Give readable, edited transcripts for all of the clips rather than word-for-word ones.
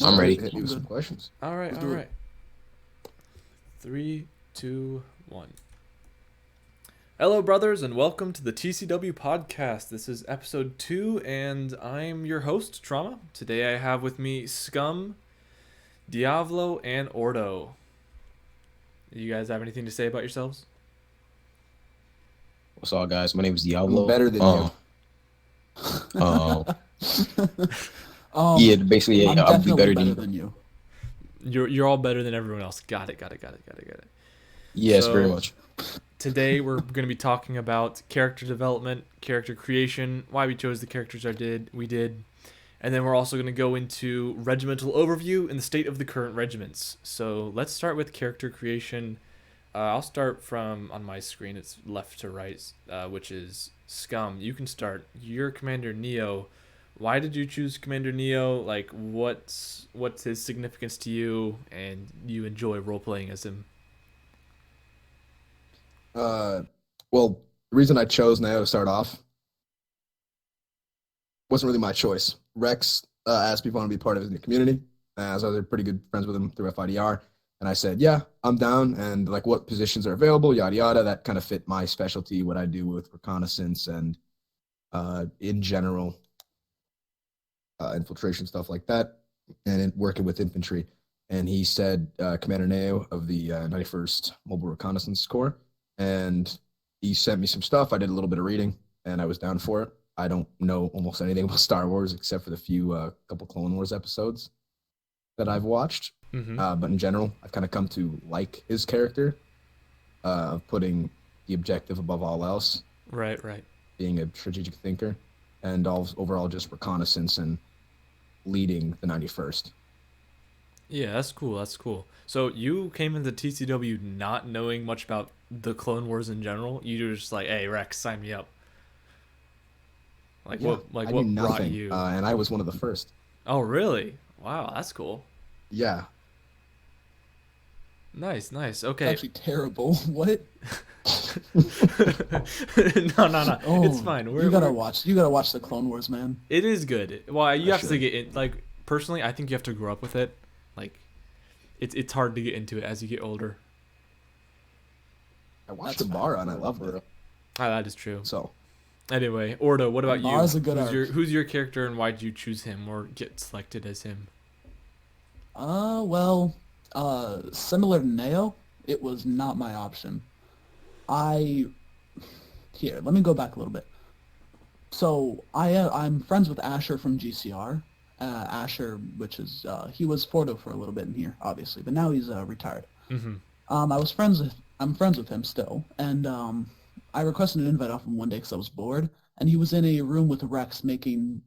I'm ready. Hit me with some questions. All right, Let's all do right. 3, 2, 1. Hello, brothers, and welcome to the TCW Podcast. This is episode 2, and I'm your host, Trauma. Today I have with me Scum, Diavlo, and Ordo. You guys have anything to say about yourselves? What's up, guys? My name is I'm Diavlo. better than you. Yeah, basically, I'm I'll be definitely better than you. you. You're all better than everyone else. Got it. Yes, So- very much. Today we're going to be talking about character development, character creation, why we chose the characters we did, and then we're also going to go into regimental overview and the state of the current regiments. So let's start with character creation. I'll start from on my screen. It's left to right, which is Scum. You can start. You're Commander Neo. Why did you choose Commander Neo? Like, what's his significance to you, and you enjoy role playing as him? Well, the reason I chose Neo to start off wasn't really my choice. Rex asked me if I want to be part of his new community, as I was pretty good friends with him through FIDR. And I said, yeah, I'm down. And like what positions are available, yada, yada. That kind of fit my specialty, what I do with reconnaissance and in general, infiltration, stuff like that, and working with infantry. And he said, Commander Neo of the 91st Mobile Reconnaissance Corps. And he sent me some stuff. I did a little bit of reading, and I was down for it. I don't know almost anything about Star Wars except for the few couple Clone Wars episodes that I've watched. Mm-hmm. But in general, I've kind of come to like his character of putting the objective above all else, Right. being a strategic thinker, and overall just reconnaissance and leading the 91st. Yeah, that's cool. So you came into TCW not knowing much about the Clone Wars in general. You were just like, "Hey, Rex, sign me up." Like Yeah, what I knew brought nothing, you? and I was one of the first. Oh, really? Wow, that's cool. Yeah. Nice. It's Okay. actually terrible. What? No. Oh, It's fine. You gotta watch the Clone Wars, man. It is good. Well, you I have to should. get in. Like personally, I think you have to grow up with it. Like, it's hard to get into it as you get older. I watched That's the bar and I loved it. Ah, that is true. So, Anyway, Ordo, what about you? Bar's a good Who's your character, and why did you choose him or get selected as him? Similar to Neo, it was not my option. Let me go back a little bit. So I'm friends with Asher from GCR. Asher, which is he was Fordo for a little bit in here, obviously, but now he's retired. Mm-hmm. I'm friends with him still, and I requested an invite off him one day because I was bored, and he was in a room with Rex making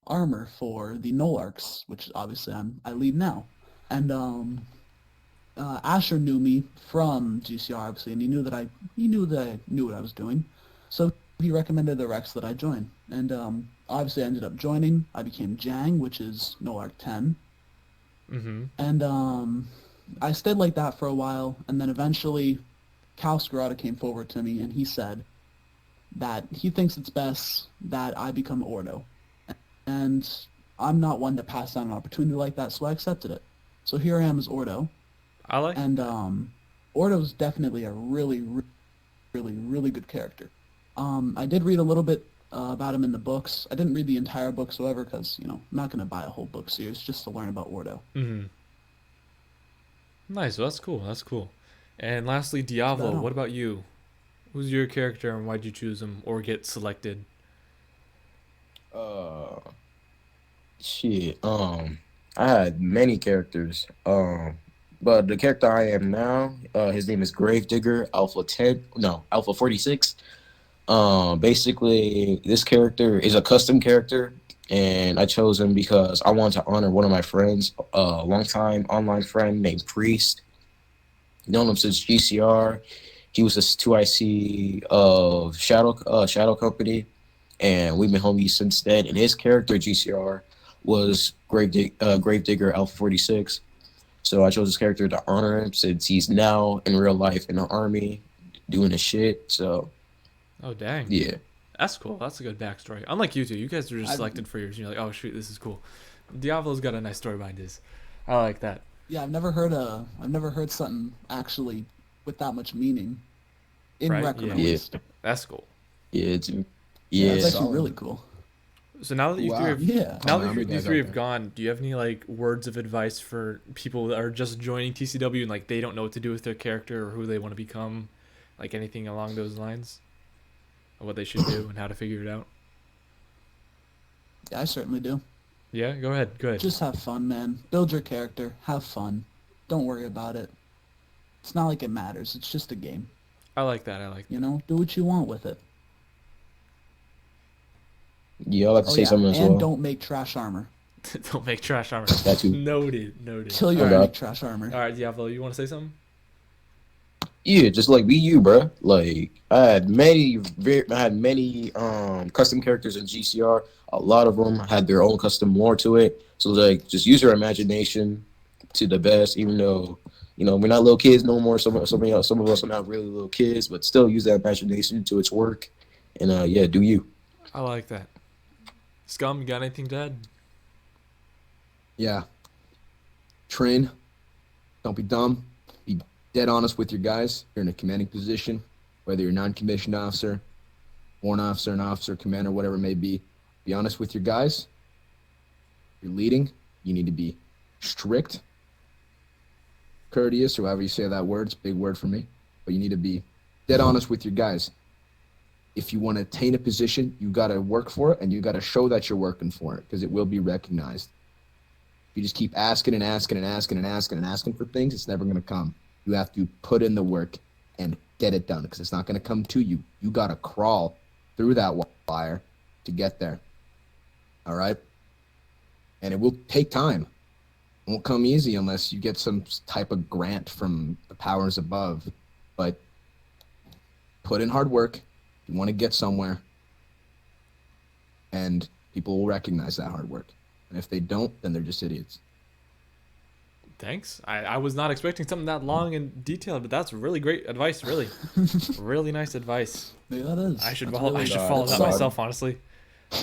armor for the Nolarks, which obviously I lead now, and Asher knew me from GCR obviously, and he knew that I knew what I was doing, so he recommended the Rex that I join, and obviously I ended up joining. I became Jang, which is Nolark 10, Mm-hmm. and I stayed like that for a while, and then eventually Cal Scarata came forward to me, and he said that he thinks it's best that I become Ordo. And I'm not one to pass down an opportunity like that, so I accepted it. So here I am as Ordo, I like. and Ordo's definitely a really, really good character. I did read a little bit about him in the books. I didn't read the entire book, however, because, I'm not going to buy a whole book series just to learn about Ordo. Mm-hmm. Nice. Well, that's cool. And lastly, Diavlo, Right on. what about you? Who's your character, and why'd you choose him or get selected? Shit. I had many characters. But the character I am now, his name is Gravedigger Alpha 10. No, Alpha 46. Basically, this character is a custom character, and I chose him because I wanted to honor one of my friends, a longtime online friend named Priest. Known him since GCR. He was a 2IC of Shadow Company, and we've been homies since then. And his character GCR was Gravedigger Alpha 46. So I chose this character to honor him since he's now in real life in the army doing his shit. So Oh, dang. yeah. That's cool. That's a good backstory. Unlike you two, you guys were just I- selected for yours. And you're like, oh, shoot, this is cool. Diavlo's got a nice story behind his. I like that. Yeah, I've never heard something actually with that much meaning in Right, Recon. yeah. At least. That's cool. Yeah, it's Yeah, it's yeah. actually really cool. So now that you Wow. three have Yeah. now How that many you guys three out have there? gone, do you have any like words of advice for people that are just joining TCW and like they don't know what to do with their character or who they want to become, like anything along those lines, of what they should do and how to figure it out? Yeah, I certainly do. Yeah, go ahead. Go ahead. Just have fun, man. Build your character. Have fun. Don't worry about it. It's not like it matters. It's just a game. I like that. I like that. You know, do what you want with it. Yeah, I like to say something as and well. don't make trash armor. Don't make trash armor. That too. Noted. Kill your Okay. make trash armor. All right, Diablo, you want to say something? Yeah, just like be you, bro. Like I had many custom characters in GCR. A lot of them had their own custom lore to it. So like, just use your imagination to the best. Even though we're not little kids no more. Some of us are not really little kids, but still use that imagination to its work. And yeah, do you. I like that. Scum, you got anything to add? Yeah. Train. Don't be dumb. Be dead honest with your guys. You're in a commanding position, whether you're a non-commissioned officer, warrant officer, an officer, commander, whatever it may be. Be honest with your guys. You're leading. You need to be strict, courteous, or however you say that word. It's a big word for me. But you need to be dead honest with your guys. If you want to attain a position, you got to work for it, and you got to show that you're working for it, because it will be recognized. If you just keep asking and asking and asking and asking and asking for things, it's never going to come. You have to put in the work and get it done, because it's not going to come to you. You got to crawl through that wire to get there. All right? And it will take time. It won't come easy unless you get some type of grant from the powers above. But put in hard work. You want to get somewhere, and people will recognize that hard work. And if they don't, then they're just idiots. Thanks. I was not expecting something that long and detailed, but that's really great advice. Really, really nice advice. Yeah, that is. I should That's follow. really I should good. follow That's that solid. myself, honestly. All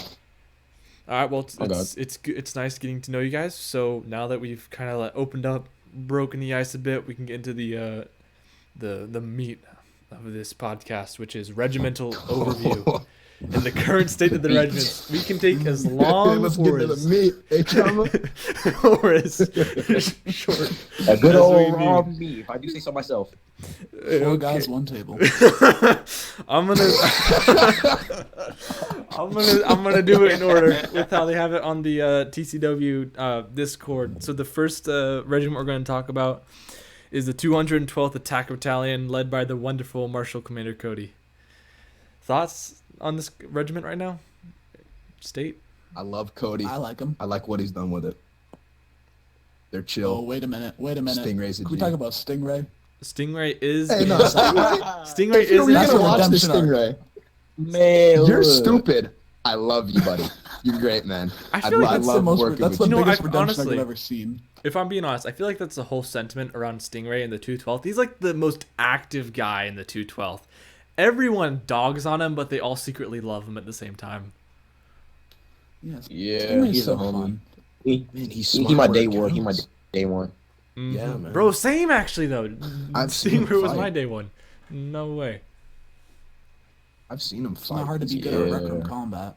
right. Well, Oh, God. it's nice getting to know you guys. So now that we've kind of opened up, broken the ice a bit, we can get into the meat of this podcast, which is regimental overview and the current state of the regiments. We can take as long Let's or get to as, the meat. Hey, Chama. or as short. A good as old we raw need. beef. I do say so myself. 4 guys, 1 table. I'm gonna do it in order with how they have it on the TCW Discord. So the first regiment we're going to talk about is the 212th Attack Battalion, led by the wonderful Marshal Commander Cody. Thoughts on this regiment right now? State? I love Cody. I like him. I like what he's done with it. They're Oh, chill. wait a minute. Stingray's a Can we G. talk about Stingray? Stingray is. Hey, no, Stingray. Stingray is. You're That's gonna a watch the redemption arc. Stingray. Man, You're look. stupid. I love you, buddy. You're great, man. I feel like That's the love most. working That's with the you. You know, biggest I- redemption honestly- I've ever seen. If I'm being honest, I feel like that's the whole sentiment around Stingray and the 212th. He's like the most active guy in the 212th. Everyone dogs on him, but they all secretly love him at the same time. Yes. Yeah, Stingray's he's so a homie. fun. He, Man, he's he smart my where day it one. He my counts. day one. Yeah, Mhm. man. Bro, same actually though. I've seen him Stingray was fight. my day one. No way. I've seen him It's fight. not hard to be He's good at Yeah. Rec Room combat.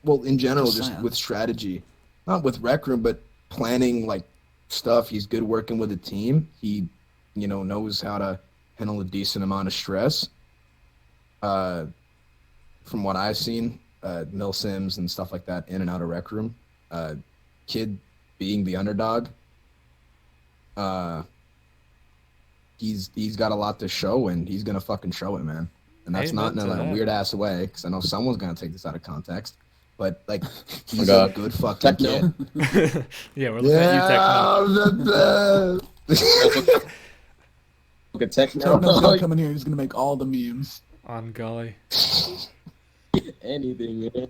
Well, in general, Just just saying. with strategy, not with Rec Room, but planning like stuff. He's good working with a team. He, knows how to handle a decent amount of stress. From what I've seen, Mill Sims and stuff like that in and out of Rec Room. Kid being the underdog. He's got a lot to show, and he's gonna fucking show it, man. And that's not in Amen to a that. weird ass way, because I know someone's gonna take this out of context. But like, he's a God. good fucking Techno. kid. Yeah, we're looking at you, Techno. the best. Look at Techno. Techno's gonna come in here. He's gonna make all the memes. On golly. Anything, man.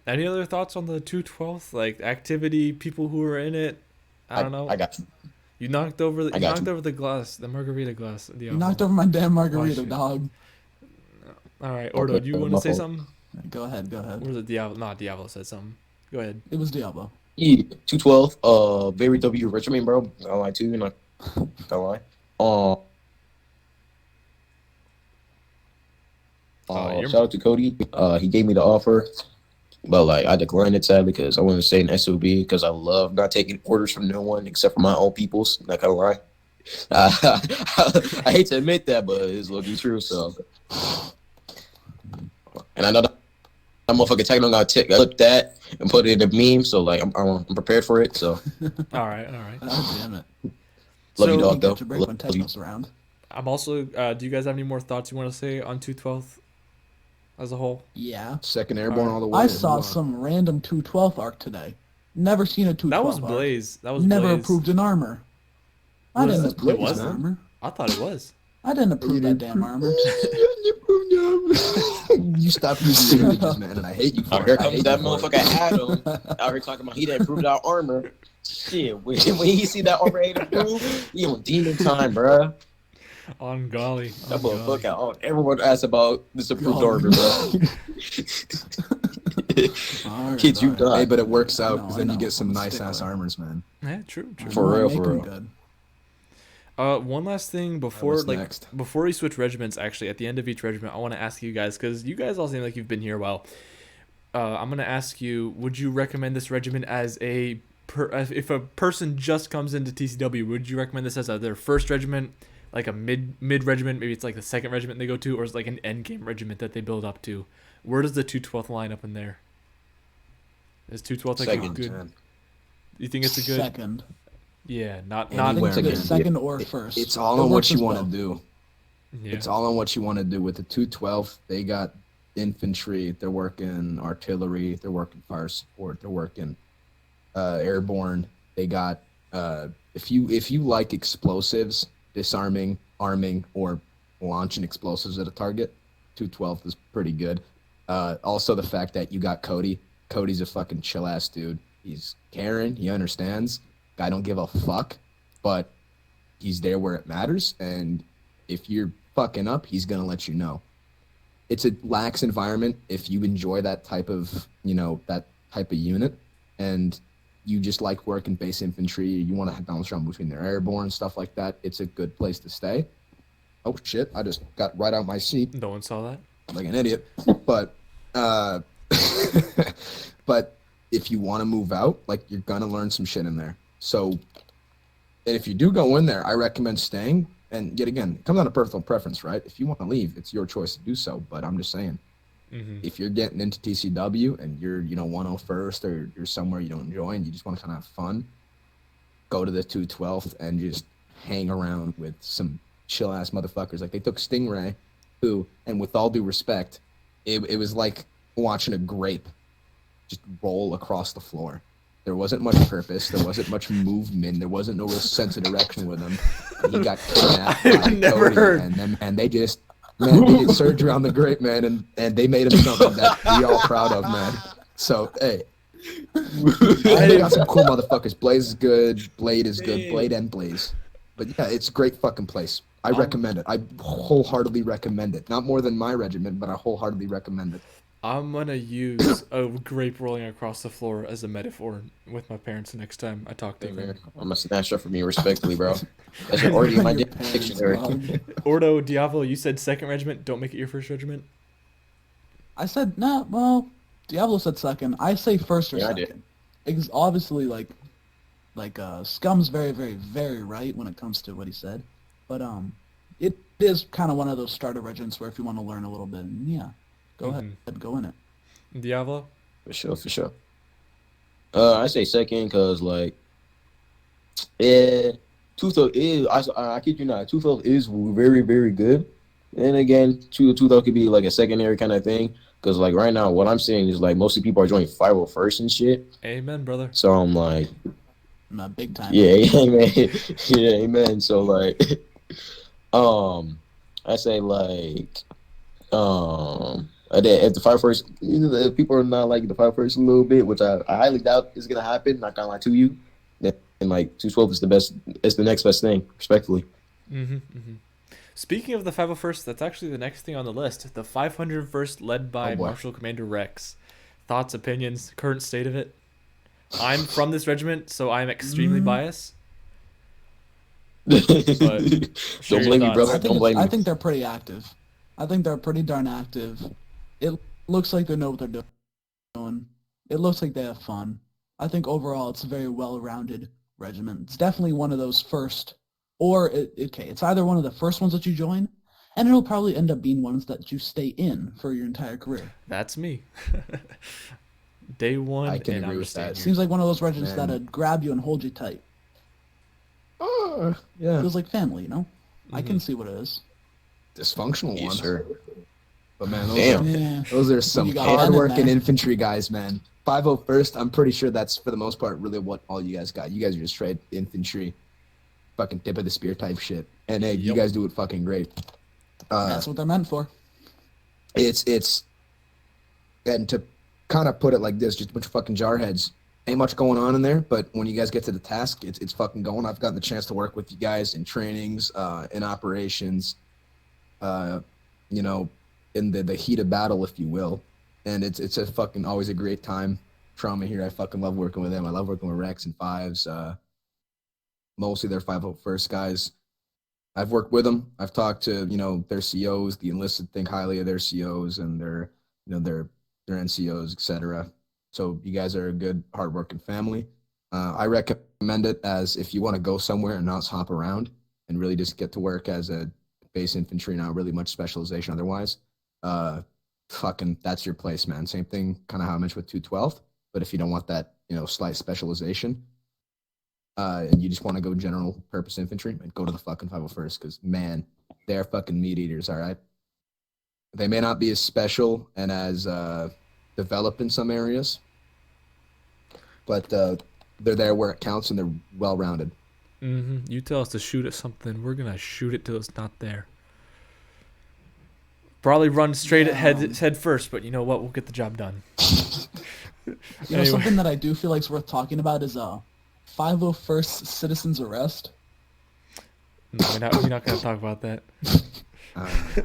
Any other thoughts on the 212th? Like activity, people who are in it? I don't know. I got you. You knocked over the I got you. the margarita glass. You knocked over my damn margarita, shoot. dog. All right, Ordo, do you want to say something? Go ahead. Or was it Diavlo? Not Diavlo said something. Go ahead. It was Diablo. Yeah, 212. Very W Regiment, bro. Not gonna lie to you, not gonna lie. Shout out to Cody. He gave me the offer, but like I declined it sadly because I wanted to stay in S.O.B. because I love not taking orders from no one except for my own peoples. Not gonna lie. I hate to admit that, but it's looking true. So, and I know that motherfucking techno gonna clip that and put it in a meme. So like I'm prepared for it. So All right. Oh, damn it. love you, So- dog. Though. Catch a break when Love you. Techno's around. I'm also. Do you guys have any more thoughts you want to say on 212th as a whole? Yeah. Second Airborne all the way. I saw some random 212 arc today. Never seen a 212 That was arc. Blaze. That was Never Blaze. approved an armor. I Was didn't it approve Blaze, that man? armor. I thought it was. I didn't approve that damn armor. You stop using your images, man, and I hate you for Oh, it. here I comes hate that you for it. motherfucker Adam out here talking about he didn't improve our armor. Shit, when he see that armor ain't improved, he on demon time, bruh. On golly. That motherfucker out. Everyone asks about this improved armor, bro. Alright, Kids, you alright. done. Hey, but it works I out know, because I then you know. get some I'm a nice ass stickler. armors, man. Yeah, true. I For know, real, make for 'em real. good. One last thing before What's next? before we switch regiments, actually at the end of each regiment, I want to ask you guys because you guys all seem like you've been here a while. I'm gonna ask you: would you recommend this regiment as if a person just comes into TCW? Would you recommend this as their first regiment, like a mid regiment? Maybe it's like the second regiment they go to, or it's like an end game regiment that they build up to. Where does the 212th line up in there? Is 212th like a Second, good? Man. You think it's a good? Second. Yeah, not I not think it's a Anywhere, good man. second or first. It's all It on what works you as want to well. do. yeah. It's all on what you want to do. With the 212, they got infantry, they're working artillery, they're working fire support, they're working airborne. They got if you like explosives, disarming, arming, or launching explosives at a target, 212 is pretty good. Also the fact that you got Cody. Cody's a fucking chill ass dude. He's caring, he understands. Guy don't give a fuck, but he's there where it matters, and if you're fucking up, he's gonna let you know. It's a lax environment if you enjoy that type of unit, and you just like working base infantry, you want to bounce around between their airborne stuff like that, it's a good place to stay. Oh shit, I just got right out my seat No one saw that. like an idiot. But but if you want to move out, like, you're gonna learn some shit in there. So, and if you do go in there, I recommend staying. And yet again, it comes down to personal preference, right? If you want to leave, it's your choice to do so. But I'm just saying, if you're getting into TCW and you're 101st or you're somewhere you don't enjoy and you just want to kind of have fun, go to the 212th and just hang around with some chill ass motherfuckers. Like, they took Stingray, who, and with all due respect, it was like watching a grape just roll across the floor. There wasn't much purpose. There wasn't much movement. There wasn't no real sense of direction with him. And he got kidnapped by I've never Cody, heard. and they just, man, they did surgery on the grape, man, and they made him something that we all proud of, man. So, hey, they got some cool motherfuckers. Blaze is good. Blade is good. Blade and Blaze. But yeah, it's a great fucking place. I recommend it. I wholeheartedly recommend it. Not more than my regiment, but I wholeheartedly recommend it. I'm gonna use a grape rolling across the floor as a metaphor with my parents the next time I talk to Hey, them. man, I'm gonna snatch that from you respectfully, bro. That's already in my Your parents, dictionary. bro. Ordo, Diavlo, you said second regiment. Don't make it your first regiment. I said, nah, well, Diablo said second. I say first or Yeah, I did. second. It's obviously, like Scum's very, very, very right when it comes to what he said. But, it is kind of one of those starter regiments where if you want to learn a little bit, yeah, go ahead, go in it. Diavlo. For sure. I say second because, like, yeah, Toothel is, I kid you not, Toothel is very, very good. And again, Toothel could be like a secondary kind of thing. Because, like, right now, what I'm seeing is, like, mostly people are joining 501st and shit. Amen, brother. So I'm like, Not big time. yeah, amen. Yeah, amen. So, like, I say, like, if the 501st, if people are not liking the 501st a little bit, which I highly doubt is gonna happen, not gonna lie to you, then like 212 is the best. It's the next best thing, respectfully. Speaking of the 501st, that's actually the next thing on the list. The 501st, led by Oh, boy. Marshal Commander Rex. Thoughts, opinions, current state of it? I'm from this regiment, so I'm extremely biased. Don't Share your blame me, thoughts. brother. Don't blame I me. think they're pretty active. I think they're pretty darn active. It looks like they know what they're doing. It looks like they have fun. I think overall it's a very well-rounded regiment. It's definitely one of those first, it's either one of the first ones that you join, and it'll probably end up being ones that you stay in for your entire career. That's me. Day one, I can and agree I'm with staying that. here. Seems like one of those regiments Man. that'd grab you and hold you tight. Yeah. Feels like family, you know? I Mm-hmm. can see what it is. Dysfunctional Yes, one. sir. But man, Damn. Yeah. those are some You got Ben in hard-working there. infantry guys, man. 501st, I'm pretty sure that's, for the most part, really what all you guys got. You guys are just straight infantry, fucking tip of the spear type shit. And hey, you Yep. guys do it fucking great. That's what they're meant for. It's and to kind of put it like this, just a bunch of fucking jarheads. Ain't much going on in there, but when you guys get to the task, it's fucking going. I've gotten the chance to work with you guys in trainings, in operations, you know, in the heat of battle, if you will. And it's a fucking always a great time. Trauma here, I fucking love working with them. I love working with Rex and Fives. Mostly they're 501st guys. I've worked with them. I've talked to, you know, their COs. The enlisted think highly of their COs and their, you know, their NCOs, etc. So you guys are a good, hardworking family. I recommend it as if you want to go somewhere and not hop around and really just get to work as a base infantry, not really much specialization otherwise. Fucking, that's your place, man. Same thing, kind of how I mentioned with 212. But if you don't want that, you know, slight specialization, and you just want to go general purpose infantry, go to the fucking 501st, because man, they're fucking meat eaters, all right? They may not be as special and as developed in some areas, but they're there where it counts and they're well-rounded. Mm-hmm. You tell us to shoot at something, we're gonna shoot it till it's not there. Probably run straight at head first, but you know what? We'll get the job done. You know, Anyway. something that I do feel like is worth talking about is 501st citizens arrest. No, we're not gonna talk about that.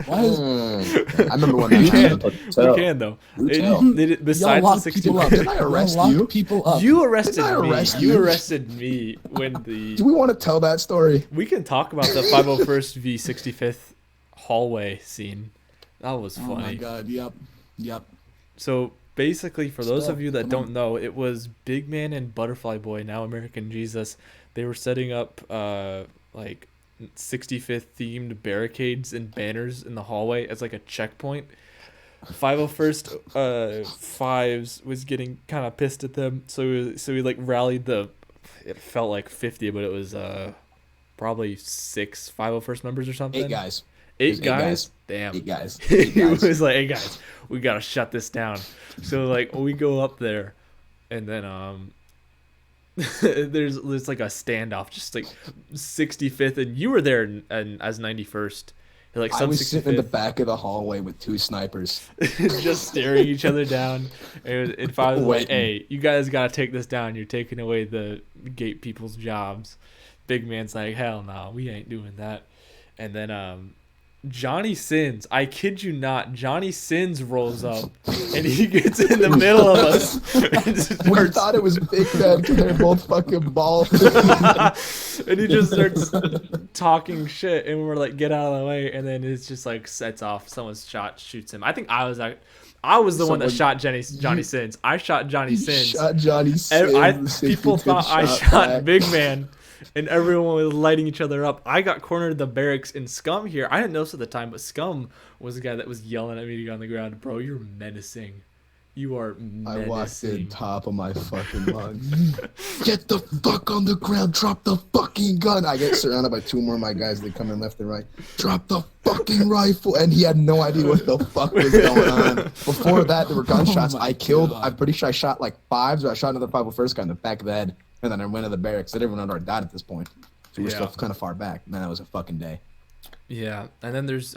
Why is I remember when You that can. happened. You can though. y'all Besides lock the people up? 60. Did I arrest Y'all you? lock people up. You arrested Did I me. arrest You you? arrested me when Do the. we want to tell that story? We can talk about the 501st v 65th hallway scene. That was Oh my funny. god! Yep. So basically, for those of you that Come don't on. know, it was Big Man and Butterfly Boy, now American Jesus. They were setting up like 65th themed barricades and banners in the hallway as like a checkpoint. 501st Fives was getting kind of pissed at them, so we like rallied the. It felt like 50, but it was probably 6 501st members or something. 8 guys. Eight It was 8 guys? guys. Damn. 8 guys. He was like, "Hey guys, we gotta shut this down." So like we go up there, and then there's like a standoff, just like 65th, and you were there and as 91st, like I some was sitting in the 65th, back of the hallway with 2 snipers. just staring each other down. And if I was like, Waiting. "Hey, you guys gotta take this down. You're taking away the gate people's jobs." Big Man's like, "Hell no, we ain't doing that." And then Johnny Sins, I kid you not, Johnny Sins rolls up and he gets in the middle of us. And, just We starts- thought it was Big Ben because they're both fucking bald. and he just starts talking shit, and we're like, "Get out of the way!" And then it's just like sets off. Someone's shoots him. I think I was the one that shot Johnny Sins. I shot Johnny Sins. Shot Johnny Sins. People thought I shot Big Man, and everyone was lighting each other up. I got cornered in the barracks in Scum here. I didn't notice at the time, but Scum was the guy that was yelling at me on the ground. "Bro, you're menacing. You are menacing." I walked in top of my fucking lungs. Get the fuck on the ground. Drop the fucking gun. I get surrounded by 2 more of my guys that come in left and right. Drop the fucking rifle. And he had no idea what the fuck was going on. Before that, there were gunshots. Oh my I killed, God. I'm pretty sure I shot like 5s, or I shot another 501st guy in the back of the head. And then I went to the barracks. And everyone had already died at this point. So we're Yeah. still kind of far back. Man, that was a fucking day. Yeah, and then there's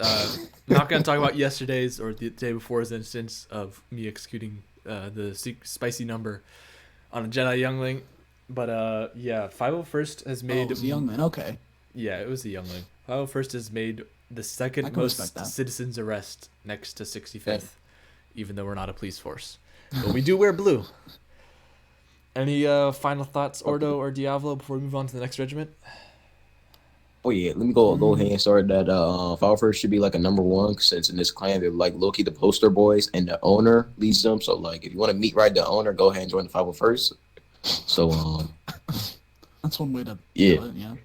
not gonna talk about yesterday's or the day before's instance of me executing the spicy number on a Jedi youngling, but yeah, 501st has Oh, made it was a young man. Okay. Yeah, it was a youngling. 501st has made the second I can respect most that. citizens arrest next to 65th, even though we're not a police force, but we do wear blue. Any final thoughts, Ordo or Diavlo, before we move on to the next regiment? Oh yeah, let me go ahead and start that. Falford should be like a number one since in this clan they're like low-key the poster boys and the owner leads them. So like if you want to meet right the owner, go ahead and join the 501st. So That's one way to Yeah. do it, yeah.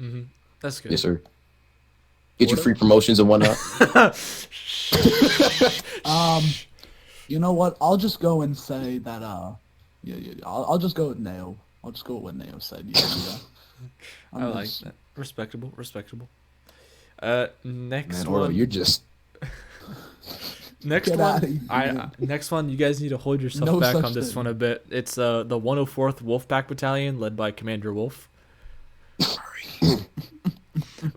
Mm-hmm. That's good. yes sir. Get your Order? free promotions and whatnot. You know what? I'll just go and say that. I'll just go with Neo. I'll just go with what Neo said. Yeah. I like that. Respectable. Next Man, one. Ordo, you're just Next Get one. outta here. Next one. You guys need to hold yourself No back such on this thing. one a bit. It's the 104th Wolfpack Battalion, led by Commander Wolf.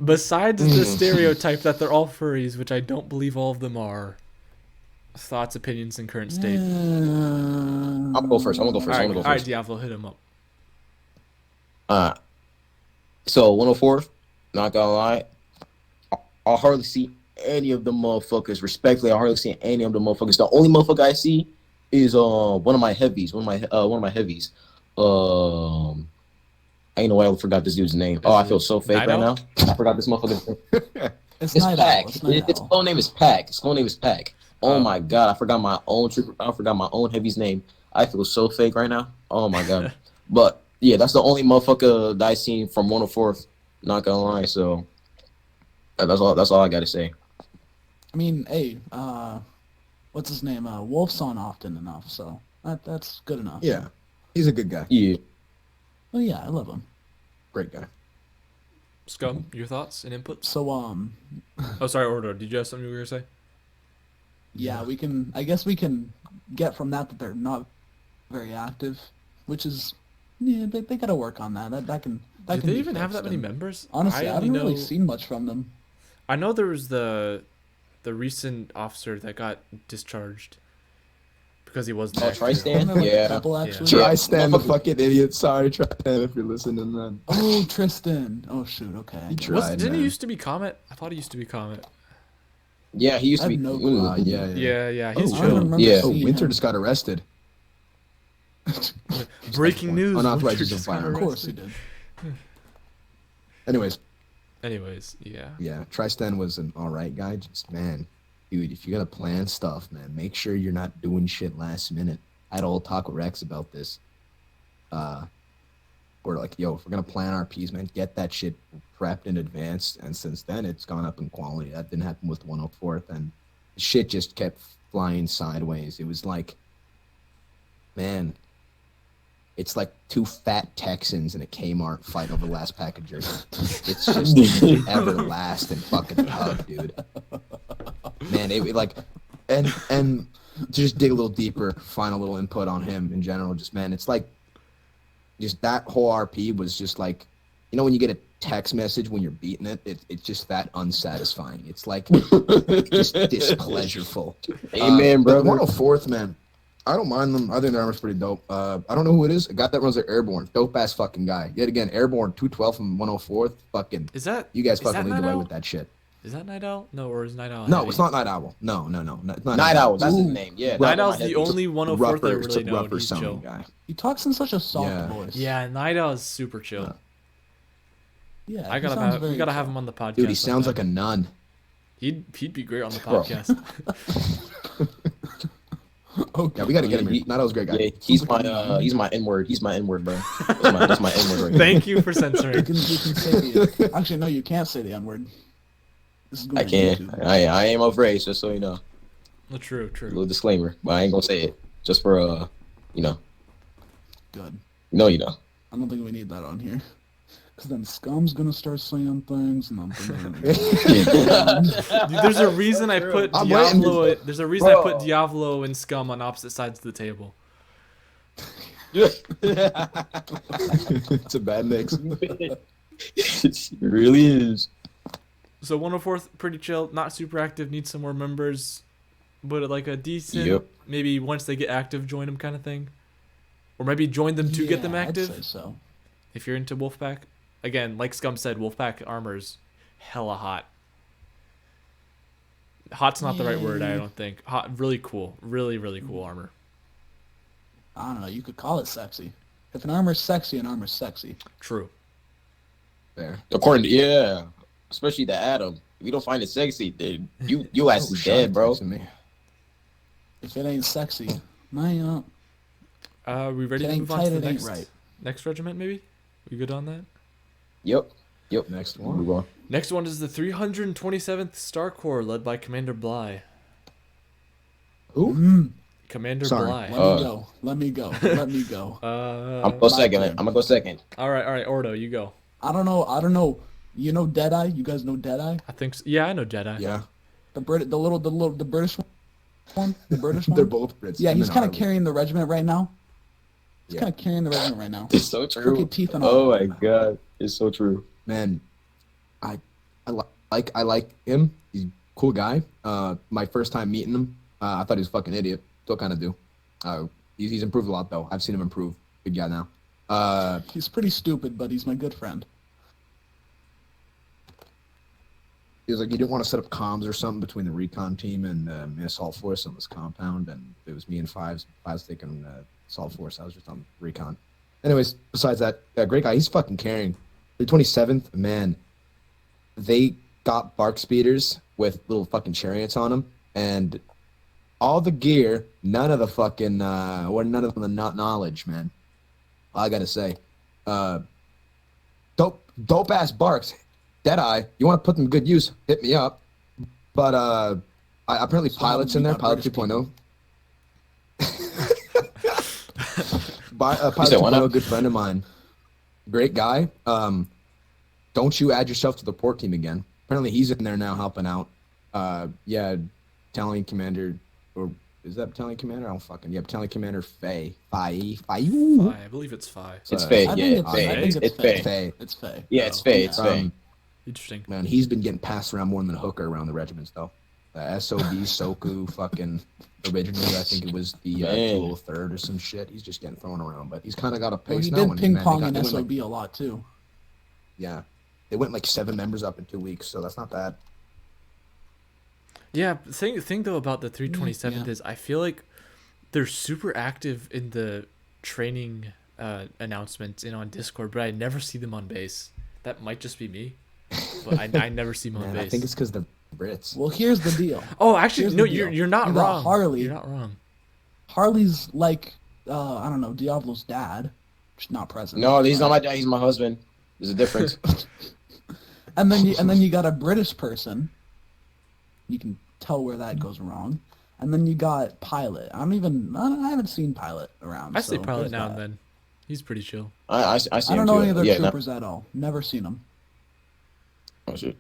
Besides the stereotype that they're all furries, which I don't believe all of them are. Thoughts, opinions, and current state. I'm gonna go first. All right, Diavlo, hit him up. So 104th, not gonna lie, I hardly see any of the motherfuckers. Respectfully, I hardly see any of the motherfuckers. The only motherfucker I see is one of my heavies. I ain't know why I forgot this dude's name. Oh, I feel so fake Night right Owl? now. I forgot this motherfucker's name. It's It's Night Pack. Owl. It's Night Its Owl. whole name is Pack. His whole name is Pack. Oh Oh. my god, I forgot my own heavy's name. I feel so fake right now. Oh my god. But yeah, that's the only motherfucker that I seen from 104th. Not gonna lie. So that's all I gotta say. I mean, hey, what's his name? Wolf's on often enough, so that's good enough. yeah. He's a good guy. Yeah. Oh yeah, I love him. Great guy. Scum, your thoughts and inputs? So Oh, sorry, Ordo. Did you have something you were gonna say? yeah, we can. I guess we can get from that they're not very active, which is they gotta work on that. That can. That Did can they be even have fixed, that many and members? Honestly, I only haven't really seen much from them. I know there was the recent officer that got discharged because he wasn't. Oh, active. Tristan? Like Yeah. a couple actually. Yeah. Tristan, the Motherfucker. fucking idiot. Sorry, Tristan, if you're listening. Man. Oh, Tristan. Oh shoot. Okay. He tried, Didn't he man. used to be Comet? I thought he used to be Comet. Yeah, he used to I be. have no clue. Yeah. He's Oh, I don't chill. remember Yeah. Oh, seeing Winter him. just got arrested. Breaking news. Unauthorized Winter use of just got firearms. Of course he arrested. did. Anyways, yeah. Yeah, Tristan was an alright guy. Just, man, dude, if you gotta plan stuff, man, make sure you're not doing shit last minute. I had a whole talk with Rex about this. We're like, yo, if we're gonna plan our piece, man, get that shit prepped in advance. And since then, it's gone up in quality. That didn't happen with 104th, and shit just kept flying sideways. It was like, man, it's like two fat Texans in a Kmart fight over the last pack of jerky. It's just everlasting fucking tug, dude. Man, it like, and to just dig a little deeper, find a little input on him in general. Just man, it's like, just that whole RP was just like, you know, when you get a text message when you're beating it, it's just that unsatisfying. It's like just displeasureful. Amen, But brother. 104th, man, I don't mind them. I think their armor's pretty dope. I don't know who it is. A guy that runs their airborne, dope ass fucking guy. Yet again, airborne 212 from 104th. Fucking, Is that you guys is fucking that lead the Night way Owl? with that shit. Is that Night Owl? No, or is Night Owl? No, heavy? it's not Night Owl. No, it's not Night Owl. That's his Ooh. name. Yeah. Night that's Owl's my the heavy. only 104th I Rougher, really know. And rougher he's sounding chill. guy. He talks in such a soft Yeah. voice. Yeah, Night Owl is super chill. Yeah. I he gotta sounds have, we very gotta have chill. him on the podcast. Dude, he sounds like a nun. He'd be great on the Bro. podcast. Okay. Yeah, we gotta get him He- here. Night Owl's a great guy. Yeah, he's my N-word. He's my N-word, bro. That's my N-word right there. Thank you for You censoring. can say the, actually, no, you can't say the N-word. This is going I on can't. YouTube. I am of race, just so you know. True. Little disclaimer, but I ain't gonna say it. Just for you know. Good. No, you know. I don't think we need that on here. Because then Scum's going to start saying things, and I'm thinking... Dude, there's a reason I put I'm waiting. Diavlo. There's a reason I Bro. put Diavlo and Scum on opposite sides of the table. It's a bad mix. It really is. So 104th, pretty chill, not super active, needs some more members, but like a decent, Yep. maybe once they get active, join them kind of thing. Or maybe join them to get them Yeah, active, I'd say so. if you're into Wolfpack. Again, like Scum said, Wolfpack armor's hella hot. Hot's not the right word, I Yeah. don't think. Hot, really cool. Really, really cool armor. I don't know. You could call it sexy. If an armor's sexy, an armor's sexy. True. There. According to especially the Adam. If you don't find it sexy, then you ass is dead, bro. To me. If it ain't sexy, my We ready It to ain't move on tight, to it the ain't next right. next regiment? Maybe we good on that. Yep. Next Move one. on. Next one is the 327th Star Corps, led by Commander Bly. Who? Commander Sorry. Bly. Let me go. Let me go. I'm gonna go second. turn. I'm gonna go second. All right, Ordo, you go. I don't know. You know Deadeye? You guys know Deadeye? I think so. Yeah, I know Jedi. Yeah. The British one? The British one? They're both Brits. Yeah, and he's then kind of Harley. carrying the regiment right now. He's Yeah. kind of carrying the regiment right now. It's so true. Crooked teeth and all. Oh my god, it's so true. Man, I like him. He's a cool guy. My first time meeting him, I thought he was a fucking idiot. Still kind of do. He's improved a lot though. I've seen him improve. Good guy now. He's pretty stupid, but he's my good friend. He was like, he didn't want to set up comms or something between the recon team and the assault force on this compound, and it was me and Fives taking assault force. I was just on recon. Anyways, besides that, great guy. He's fucking carrying. The 27th, man, they got bark speeders with little fucking chariots on them, and all the gear, none of the fucking, or none of the knowledge, man. All I gotta say, dope ass barks. Deadeye, you want to put them to good use, hit me up. But apparently So pilots in there, pilot 2.0. Pilot said what 2.0, now? good friend of mine. Great guy. Don't you add yourself to the port team again. Apparently he's in there now helping out. Battalion commander, or is that battalion commander? I don't fucking, battalion commander Faye. I believe it's Phi. It's Faye. I Yeah, think it's Faye. it's It's Faye. Faye. It's Faye. Yeah, it's Faye. It's Faye. Um, Interesting. Man, he's been getting passed around more than a hooker around the regiments, though. S.O.B, Soku, fucking originally, I think it was the Man. dual third or some shit. He's just getting thrown around, but he's kind of got a Well, pace he now. did and, ping man, pong they in went, like, S.O.B. a lot too. yeah, they went like 7 members up in 2 weeks, so that's not bad. Yeah, the thing though about the 327th Yeah. is I feel like they're super active in the training announcements and on Discord, but I never see them on base. That might just be me, but I never see them on Man, base. I think it's because they're Brits. Well, here's the deal. Oh, actually, Here's no, the deal. you're not You got wrong. Harley. You're not wrong. Harley's like, I don't know, Diavlo's dad, just not present. No, he's not my dad. He's my husband. There's a difference. And then you got a British person. You can tell where that goes wrong. And then you got Pilot. I haven't seen Pilot around. I see so Pilot there's now that. and then. He's pretty chill. I see I him don't know too. any of their Yeah, troopers at all. Never seen them. Oh shit.